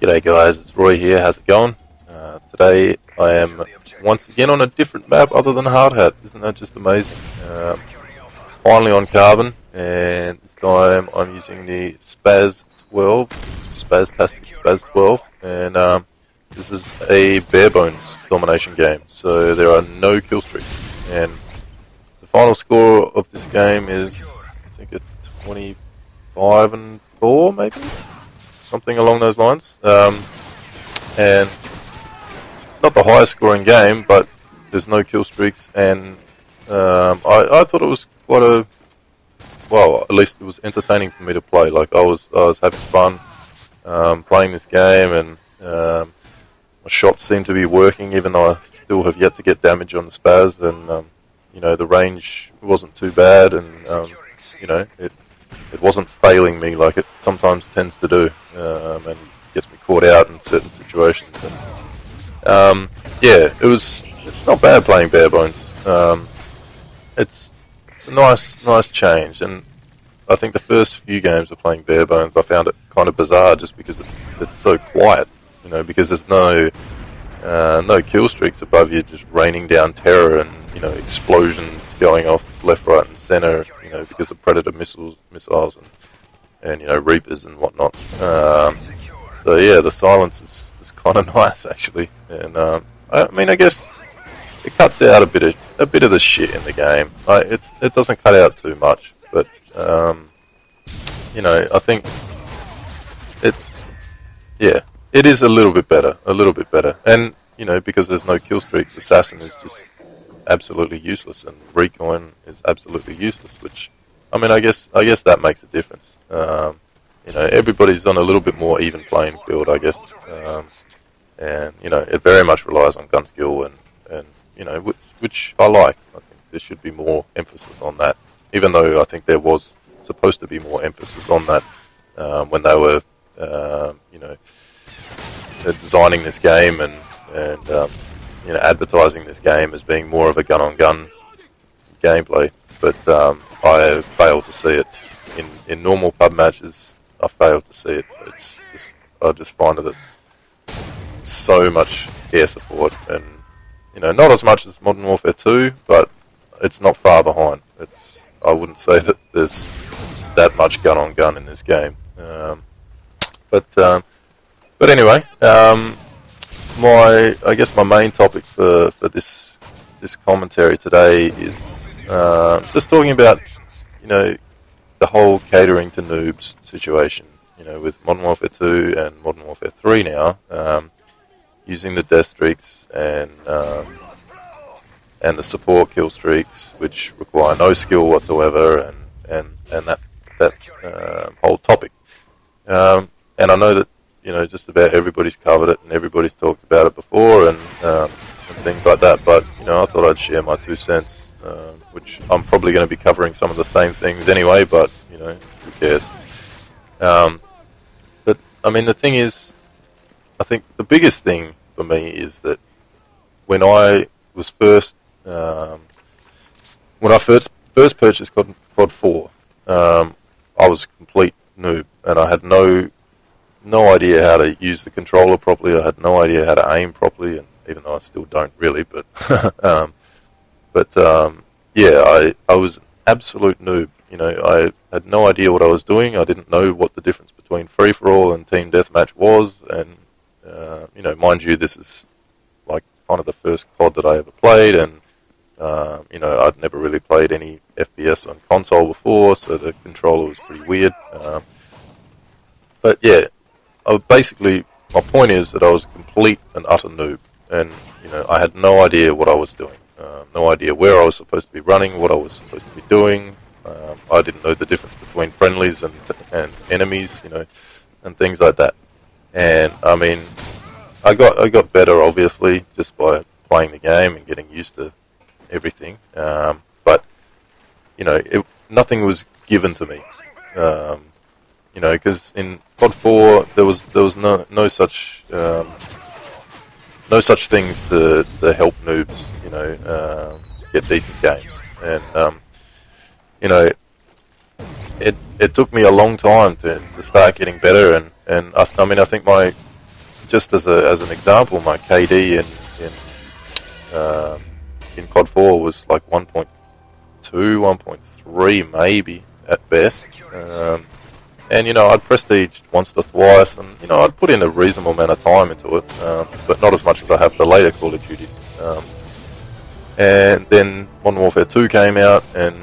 G'day guys, it's Roy here, how's it going? Today I am once again on a different map other than Hard Hat. Isn't that just amazing? Finally on Carbon, and this time I'm using the Spaz 12, Spaz-tastic Spaz 12, and this is a bare bones domination game, so there are no kill streaks. And the final score of this game is, I think, a 25-4 maybe? Something along those lines. And not the highest scoring game, but there's no kill streaks, and I thought it was quite a, well, at least it was entertaining for me to play. Like I was having fun playing this game, and my shots seem to be working, even though I still have yet to get damage on the Spaz, and you know, the range wasn't too bad, and you know, it wasn't failing me like it sometimes tends to do, and gets me caught out in certain situations. And, yeah, it's not bad playing bare bones. It's a nice change, and I think the first few games of playing bare bones, I found it kind of bizarre just because it's so quiet, you know, because there's no kill streaks above you, just raining down terror, and you know, explosions going off left, right, and center, you know, because of Predator missiles, and you know, Reapers and whatnot. So yeah, the silence is kind of nice actually, and I mean, I guess it cuts out a bit of the shit in the game. It doesn't cut out too much, but you know, I think it is a little bit better, and you know, because there's no kill streaks, Assassin is just absolutely useless, and Recon is absolutely useless. Which, I mean, I guess that makes a difference. You know, everybody's on a little bit more even playing field, I guess, and you know, it very much relies on gun skill, and you know, which I like. I think there should be more emphasis on that, even though I think there was supposed to be more emphasis on that when they were, you know, designing this game and you know, advertising this game as being more of a gun-on-gun gameplay. But I failed to see it in normal pub matches. I failed to see it. I just find that it's so much air support, and you know, not as much as Modern Warfare 2, but it's not far behind. I wouldn't say that there's that much gun-on-gun in this game. But anyway, I guess my main topic for this commentary today is just talking about, you know, the whole catering to noobs situation. You know, with Modern Warfare 2 and Modern Warfare 3 now, using the death streaks and the support kill streaks, which require no skill whatsoever, and that whole topic. And I know that, you know, just about everybody's covered it and everybody's talked about it before, and things like that. But you know, I thought I'd share my 2 cents, which I'm probably going to be covering some of the same things anyway. But you know, who cares? But I mean, the thing is, I think the biggest thing for me is that when I was first purchased COD 4, I was a complete noob, and I had no idea how to use the controller properly. I had no idea how to aim properly, and even though I still don't really, but yeah, I was an absolute noob. You know, I had no idea what I was doing. I didn't know what the difference between free-for-all and team deathmatch was, and you know, mind you, this is like kind of the first COD that I ever played, and you know, I'd never really played any FPS on console before, so the controller was pretty weird. But yeah, basically, my point is that I was a complete and utter noob, and you know, I had no idea what I was doing, no idea where I was supposed to be running, what I was supposed to be doing. I didn't know the difference between friendlies and enemies, you know, and things like that. And I mean, I got better, obviously, just by playing the game and getting used to everything. But you know, nothing was given to me. You know, because in COD 4 there was no such things to help noobs, you know, get decent games, and you know, it took me a long time to start getting better, and I mean, I think my just as an example, my KD in COD 4 was like 1.2, 1.3 maybe at best. And I'd prestiged once or twice, and I'd put in a reasonable amount of time into it, but not as much as I have the later Call of Duties. And then Modern Warfare 2 came out, and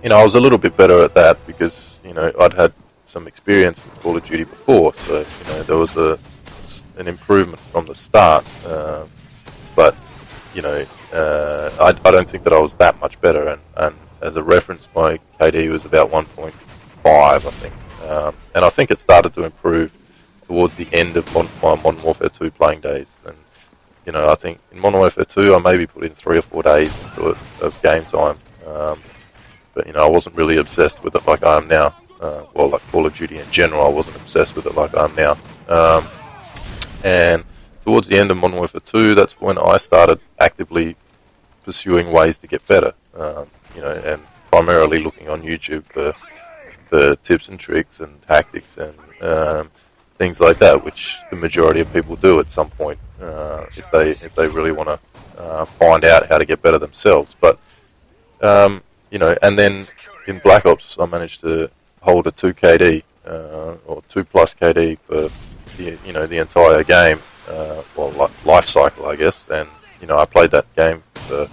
I was a little bit better at that because I'd had some experience with Call of Duty before, so there was an improvement from the start. But I don't think that I was that much better, and as a reference, my KD was about 1.5, I think, and I think it started to improve towards the end of my Modern Warfare 2 playing days. And I think in Modern Warfare 2 I maybe put in 3 or 4 days into it of game time, but I wasn't really obsessed with it like I am now. Well, like Call of Duty in general, I wasn't obsessed with it like I am now. And towards the end of Modern Warfare 2, that's when I started actively pursuing ways to get better, and primarily looking on YouTube for tips and tricks and tactics and things like that, which the majority of people do at some point if they really want to find out how to get better themselves. But and then in Black Ops, I managed to hold a 2 KD or 2 plus KD for the entire game, life cycle, I guess. And I played that game for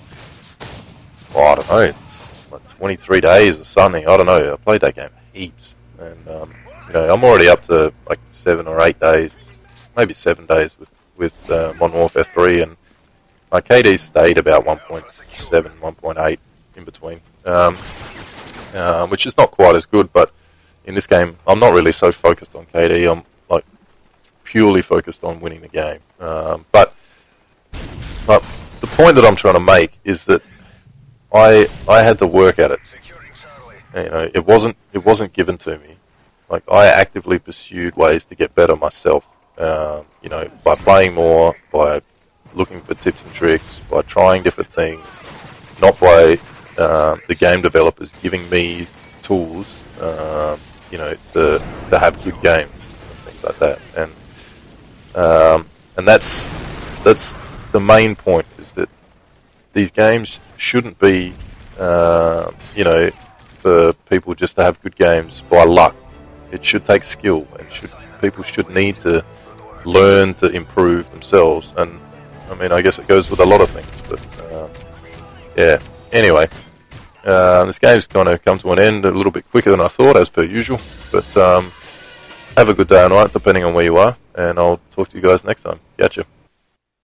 I don't know, it's like 23 days or something. I don't know. I played that game heaps, and I'm already up to like 7 or 8 days, maybe 7 days with Modern Warfare 3, and my KD stayed about 1.7, 1.8 in between, which is not quite as good. But in this game, I'm not really so focused on KD. I'm like purely focused on winning the game. But the point that I'm trying to make is that I had to work at it. It wasn't given to me. Like, I actively pursued ways to get better myself. By playing more, by looking for tips and tricks, by trying different things, not by the game developers giving me tools, to have good games and things like that. And that's the main point, is that these games shouldn't be, for people just to have good games by luck. It should take skill, and people should need to learn to improve themselves. And I mean, I guess it goes with a lot of things, but yeah. Anyway, this game's kind of come to an end a little bit quicker than I thought, as per usual. But have a good day or night, depending on where you are, and I'll talk to you guys next time. Catch ya.